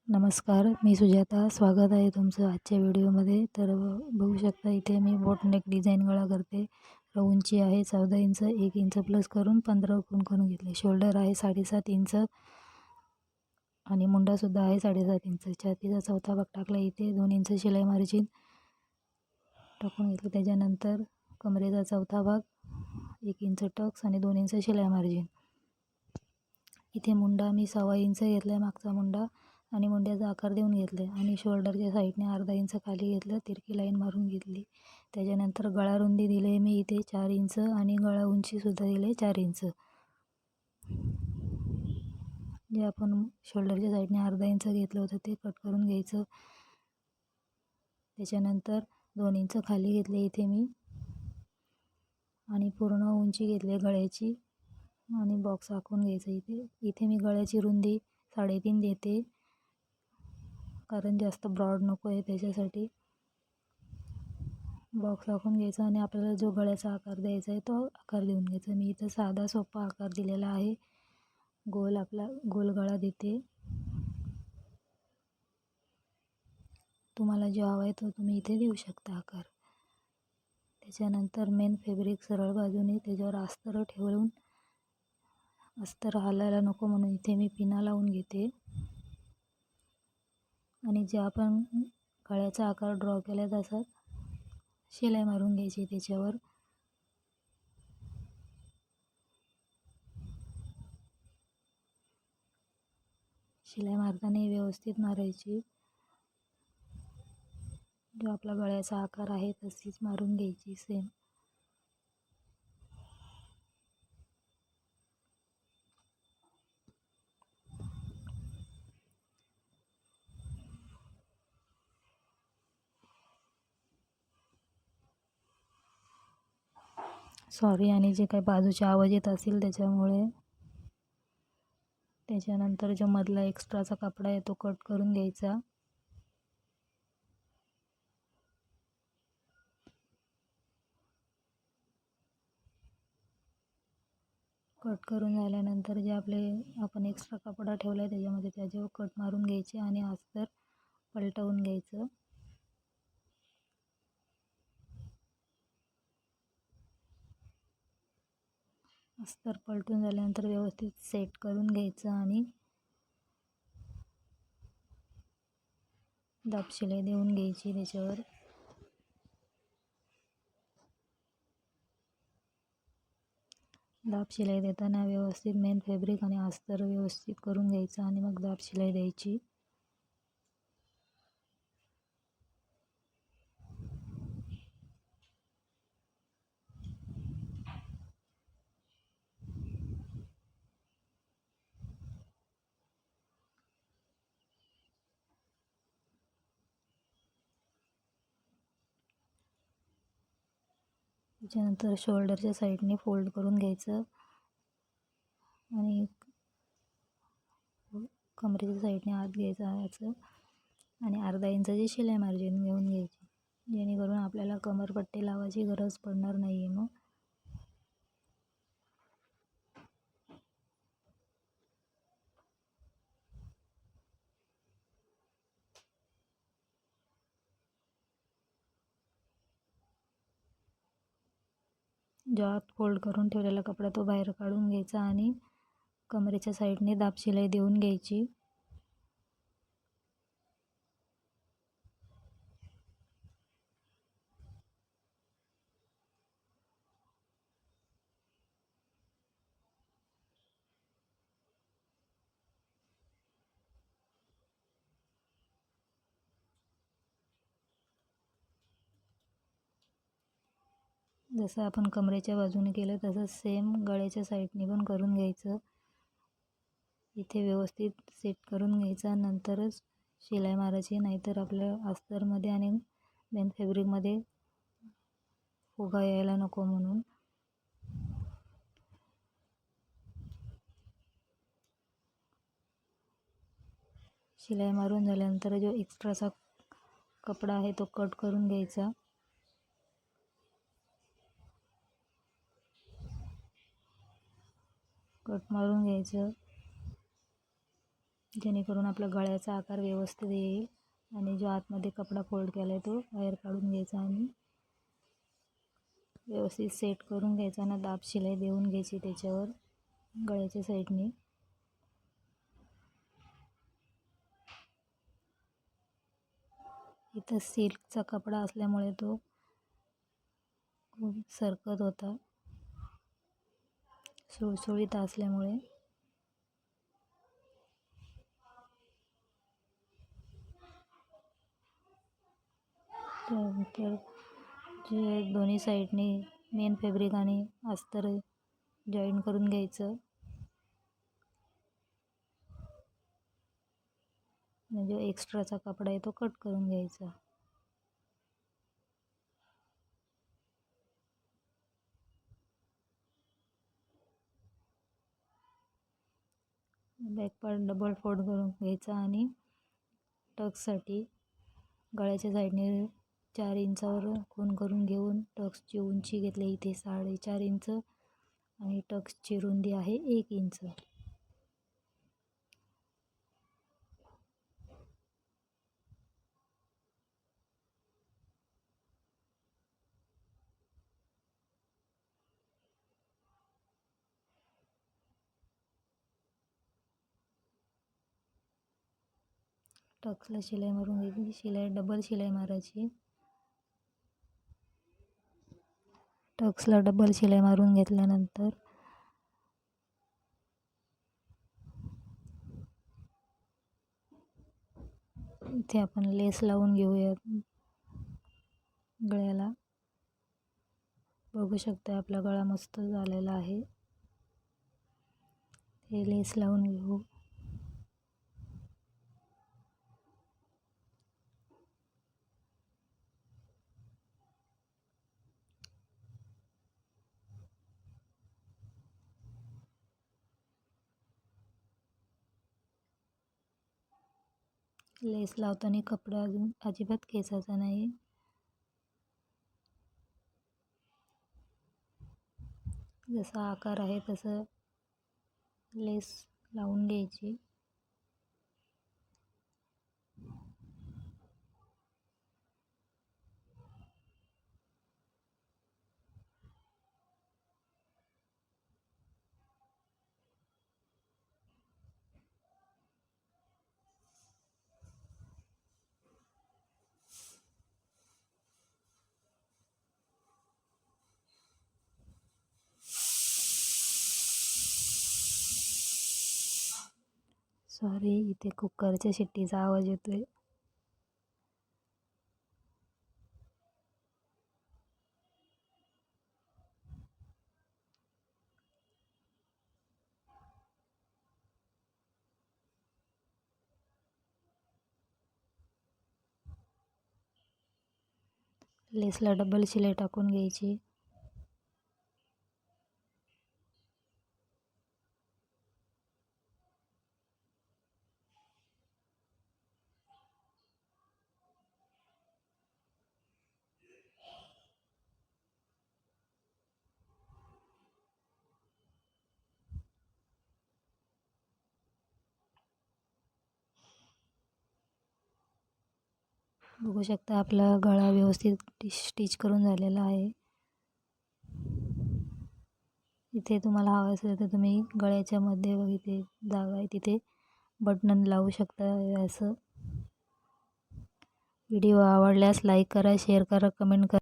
नमस्कार, मी सुजाता. स्वागत आहे तुमचं आजच्या व्हिडिओमध्ये. तर बघू शकता इथे मी बोटनेक डिझाईन गळा करते. उंची आहे 14 इंच, 1 इंच प्लस करून 15 करून घेतले. शोल्डर आहे 7.5 इंच आणि मुंडासुद्धा आहे 7.5 इंच. छातीचा चौथा भाग टाकला. इथे 2 इंच शिलाई मार्जिन टाकून घेतलं. त्याच्यानंतर कमरेचा चौथा भाग 1 इंच टक्स आणि 2 इंच शिलाई मार्जिन. इथे मुंडा मी 1.25 इंच घेतला आहे, मागचा मुंडा, आणि मुंड्याचा आकार देऊन घेतले आणि शोल्डरच्या साईडने अर्धा इंच खाली घेतलं, तिरकी लाईन मारून घेतली. त्याच्यानंतर गळा रुंदी दिली आहे मी इथे 4 इंच आणि गळा उंचीसुद्धा दिली आहे 4 इंच. जे आपण शोल्डरच्या साईडने अर्धा इंच घेतलं होतं ते कट करून घ्यायचं. त्याच्यानंतर 2 इंच खाली घेतले इथे मी आणि पूर्ण उंची घेतली गळ्याची आणि बॉक्स आखून घ्यायचं. इथे मी गळ्याची रुंदी 3.5 देते, कारण जास्त ब्रॉड नको आहे, त्याच्यासाठी बॉक्स आखून घ्यायचा आणि आपल्याला जो गळ्याचा आकार द्यायचा आहे तो आकार देऊन घ्यायचा. मी इथं साधा सोपा आकार दिलेला आहे. गोल गळा देते. तुम्हाला जो हवा आहे तो तुम्ही इथे देऊ शकता आकार. त्याच्यानंतर मेन फॅब्रिक सरळ बाजूने त्याच्यावर अस्तर ठेवून, अस्तर हलायला नको म्हणून इथे मी पिना लावून घेते आणि जे आपण गळ्याचा आकार ड्रॉ केला तसा शिलाई मारून घ्यायची त्याच्यावर. शिलाई मारताना व्यवस्थित मारायची. जो आपला गळ्याचा आकार आहे तशीच मारून घ्यायची सेम. सॉरी, आणि जे काही बाजूचे आवाज येत असेल त्याच्यामुळे. त्याच्यानंतर जो मधला एक्स्ट्राचा कपडा आहे तो कट करून घ्यायचा. कट करून झाल्यानंतर जे आपण एक्स्ट्रा कपडा ठेवला आहे त्याच्यामध्ये त्याच्यावर कट मारून घ्यायचे आणि अस्तर पलटवून घ्यायचं. अस्तर पलटून झाल्यानंतर व्यवस्थित सेट करून घ्यायचं आणि दाब शिलाई देऊन घ्यायची त्याच्यावर. दाब शिलाई देताना व्यवस्थित मेन फॅब्रिक आणि अस्तर व्यवस्थित करून घ्यायचं आणि मग दाब शिलाई द्यायची. त्याच्यानंतर शोल्डरच्या साईडने फोल्ड करून घ्यायचं आणि कमरेच्या साईडने आत घ्यायचं याचं आणि अर्धा इंचाची शिलाई मार्जिन घेऊन घ्यायची, जेणेकरून आपल्याला कमरपट्टी लावायची गरज पडणार नाही आहे. मग जो आत फोल्ड करून ठेवलेला कपडा तो बाहेर काढून घ्यायचा आणि कमरेच्या साईडने दाब शिलाई देऊन घ्यायची. जसं आपण कमरेच्या बाजूने केलं तसं सेम गळ्याच्या साईडने पण करून घ्यायचं. इथे व्यवस्थित सेट करून घ्यायचा, नंतरच शिलाई मारायची, नाहीतर आपल्या अस्तरमध्ये आणि मेन फॅब्रिकमध्ये फुगा यायला नको म्हणून. शिलाई मारून झाल्यानंतर जो एक्स्ट्राचा कपडा आहे तो कट करून घ्यायचा. कट मारून घ्यायचं जेणेकरून आपला गळ्याचा आकार व्यवस्थित येईल. आणि जो आतमध्ये कपडा फोल्ड केला आहे तो बाहेर काढून घ्यायचा आणि व्यवस्थित सेट करून घ्यायचा ना दाब शिलाई देऊन घ्यायची त्याच्यावर गळ्याच्या साईडने. इथं सिल्कचा कपडा असल्यामुळे तो खूप सरकत होता, सुळसुळीत असल्यामुळे. त्यानंतर जे दोन्ही साईडने मेन फॅब्रिक आणि अस्तर जॉईन करून घ्यायचं. जो एक्स्ट्राचा कपडा आहे तो कट करून घ्यायचा. बॅक पार्ट डबल फोल्ड करून घ्यायचा आणि टक्ससाठी गळ्याच्या साईडने 4 इंचावर खूण करून घेऊन टक्सची उंची घेतली इथे 4.5 इंच आणि टक्सची रुंदी आहे 1 इंच. टक्सला शिलाई मारून घ्यायची. डबल शिलाई मारायची. टक्सला डबल शिलाई मारून घेतल्यानंतर इथे आपण लेस लावून घेऊया गळ्याला. बघू शकता आपला गळा मस्त झालेला आहे. हे लेस लावून घेऊ. लेस लावताना कपडा अजिबात खेचायचा नाही. जसा आकार आहे तसं लेस लावून घ्यायची. सॉरी, इथे कुकरच्या शिट्टीचा आवाज येतोय. लेसला डबल शिलाई टाकून घ्यायची. बघू शकता आपला गळा व्यवस्थित स्टिच करून झालेला आहे. इथे तुम्हाला हवं असेल तर तुम्ही गळ्याच्या मध्ये इथे जागा आहे तिथे बटन लावू शकता. असं व्हिडिओ आवडल्यास लाईक करा, शेअर करा, कमेंट करा.